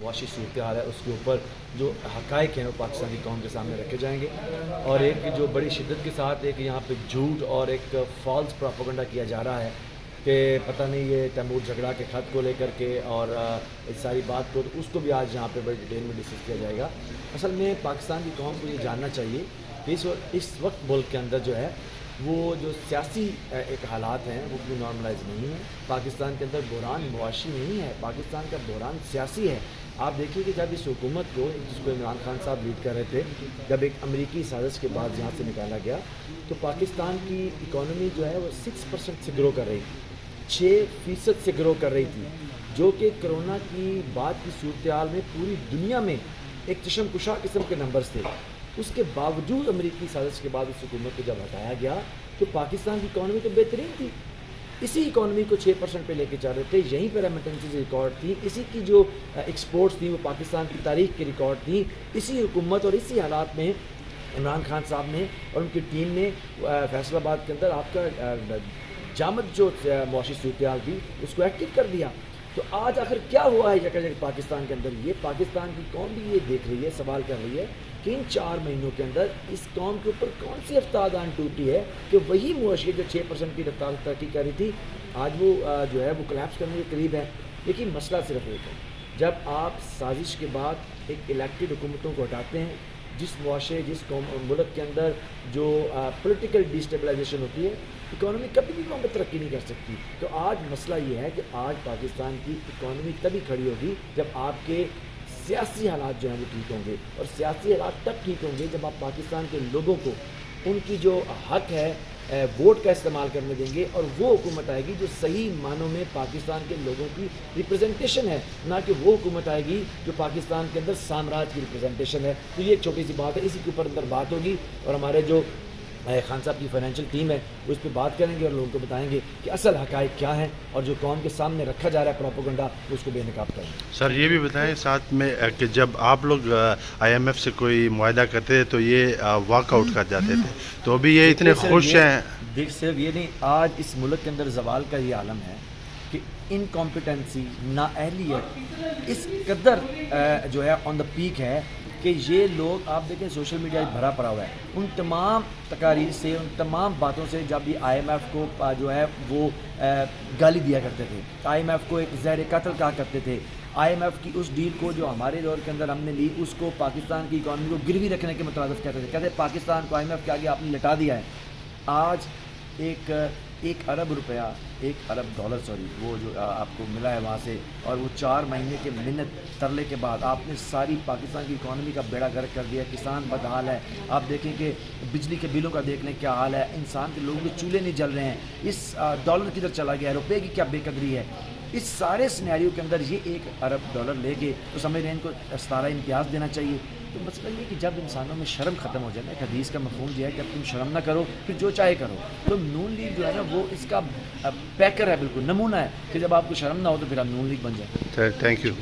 معاشی صورتحال ہے اس کے اوپر جو حقائق ہیں وہ پاکستانی قوم کے سامنے رکھے جائیں گے، اور ایک جو بڑی شدت کے ساتھ ایک یہاں پہ جھوٹ اور ایک فالس پروپیگنڈا کیا جا رہا ہے کہ پتہ نہیں یہ تیمور جھگڑا کے خط کو لے کر کے اور اس ساری بات کو، اس کو بھی آج یہاں پہ بڑی ڈیٹیل میں ڈسکس کیا جائے گا۔ اصل میں پاکستان کی قوم کو یہ جاننا چاہیے کہ اس وقت ملک کے اندر جو ہے وہ جو سیاسی ایک حالات ہیں وہ کوئی نارملائز نہیں ہے۔ پاکستان کے اندر بحران معاشی نہیں ہے، پاکستان کا بحران سیاسی ہے۔ آپ دیکھیے کہ جب اس حکومت کو، جس کو عمران خان صاحب لیڈ کر رہے تھے، جب ایک امریکی سازش کے بعد یہاں سے نکالا گیا تو پاکستان کی اکانومی جو ہے وہ 6% سے گرو کر رہی تھی، 6% سے گرو کر رہی تھی، جو کہ کرونا کی بعد کی صورتحال میں پوری دنیا میں ایک چشم کشا قسم کے نمبرز تھے۔ اس کے باوجود امریکی سازش کے بعد اس حکومت کو جب ہٹایا گیا تو پاکستان کی اکانومی تو بہترین تھی، اسی اکانومی کو 6% پہ لے کے چل رہے تھے، یہیں پہ ریمیٹنسز ریکارڈ تھی، اسی کی جو ایکسپورٹس تھیں وہ پاکستان کی تاریخ کے ریکارڈ تھیں۔ اسی حکومت اور اسی حالات میں عمران خان صاحب نے اور ان کی ٹیم نے فیصل آباد کے اندر آپ کا جامد جو معاشی صورتحال تھی اس کو ایکٹیو کر دیا۔ تو آج آخر کیا ہوا ہے جگہ جگہ پاکستان کے اندر؟ یہ پاکستان کی قوم بھی یہ دیکھ رہی ہے، سوال کر رہی ہے کہ ان 4 مہینوں کے اندر اس قوم کے اوپر کون سی افتادان ٹوٹی ہے کہ وہی معاشی جو 6% کی رفتار ترقی کر رہی تھی آج وہ جو ہے وہ کلیپس کرنے کے قریب ہے۔ لیکن مسئلہ صرف ایک ہے، جب آپ سازش کے بعد ایک الیکٹڈ حکومتوں کو ہٹاتے ہیں، جس معاشرے جس قوم ملک کے اندر جو پولیٹیکل ڈیسٹیبلائزیشن ہوتی ہے، اکانومی کبھی بھی قوم ترقی نہیں کر سکتی۔ تو آج مسئلہ یہ ہے کہ آج پاکستان کی اکانومی تبھی کھڑی ہوگی جب آپ کے سیاسی حالات جو ہیں وہ ٹھیک ہوں گے، اور سیاسی حالات تب ٹھیک ہوں گے جب آپ پاکستان کے لوگوں کو ان کی جو حق ہے ووٹ کا استعمال کرنے دیں گے، اور وہ حکومت آئے گی جو صحیح معنوں میں پاکستان کے لوگوں کی ریپرزنٹیشن ہے، نہ کہ وہ حکومت آئے گی جو پاکستان کے اندر سامراج کی ریپرزنٹیشن ہے۔ تو یہ ایک چھوٹی سی بات ہے، اسی کے اوپر اندر بات ہوگی، اور ہمارے جو خان صاحب کی فائنینشیل ٹیم ہے وہ اس پہ بات کریں گے اور لوگوں کو بتائیں گے کہ اصل حقائق کیا ہیں، اور جو قوم کے سامنے رکھا جا رہا ہے پروپیگنڈا اس کو بے نقاب کریں گے۔ سر یہ بھی بتائیں ساتھ میں کہ جب آپ لوگ آئی ایم ایف سے کوئی معاہدہ کرتے تھے تو یہ واک آؤٹ کر جاتے تھے، تو ابھی یہ اتنے خوش ہیں؟ دیکھ صرف یہ نہیں، آج اس ملک کے اندر زوال کا یہ عالم ہے کہ انکمپیٹنسی، نااہلیت اس قدر جو ہے آن دا پیک ہے کہ یہ لوگ، آپ دیکھیں سوشل میڈیا بھرا پڑا ہوا ہے ان تمام تقاریر سے، ان تمام باتوں سے۔ جب یہ آئی ایم ایف کو جو ہے وہ گالی دیا کرتے تھے، آئی ایم ایف کو ایک زہر قتل کہا کرتے تھے، آئی ایم ایف کی اس ڈیل کو جو ہمارے دور کے اندر ہم نے لی اس کو پاکستان کی اکانومی کو گروی رکھنے کے مترادف کہتے تھے، کہتے پاکستان کو آئی ایم ایف کے آگے آپ نے لٹا دیا ہے۔ آج ایک ارب روپیہ، $1 ارب، وہ جو آپ کو ملا ہے وہاں سے، اور وہ 4 مہینے کے منت ترلے کے بعد آپ نے ساری پاکستان کی اکانومی کا بیڑا گرک کر دیا۔ کسان بدحال ہے، آپ دیکھیں کہ بجلی کے بلوں کا دیکھ لیں کیا حال ہے، انسان کے لوگوں کے چولہے نہیں جل رہے ہیں، اس ڈالر کدھر چلا گیا ہے، روپے کی کیا بے قدری ہے۔ اس سارے سینیریو کے اندر یہ $1 ارب لے کے تو سمجھ رہے ہیں ان کو 17 امتیاز دینا چاہیے۔ تو مسئلہ یہ کہ جب انسانوں میں شرم ختم ہو جائے نا، ایک حدیث کا مفہوم یہ ہے کہ اب تم شرم نہ کرو پھر جو چاہے کرو، تو نون لیگ جو ہے نا وہ اس کا پیکر ہے، بالکل نمونہ ہے کہ جب آپ کو شرم نہ ہو تو پھر آپ نون لیگ بن جائیں۔ Thank you.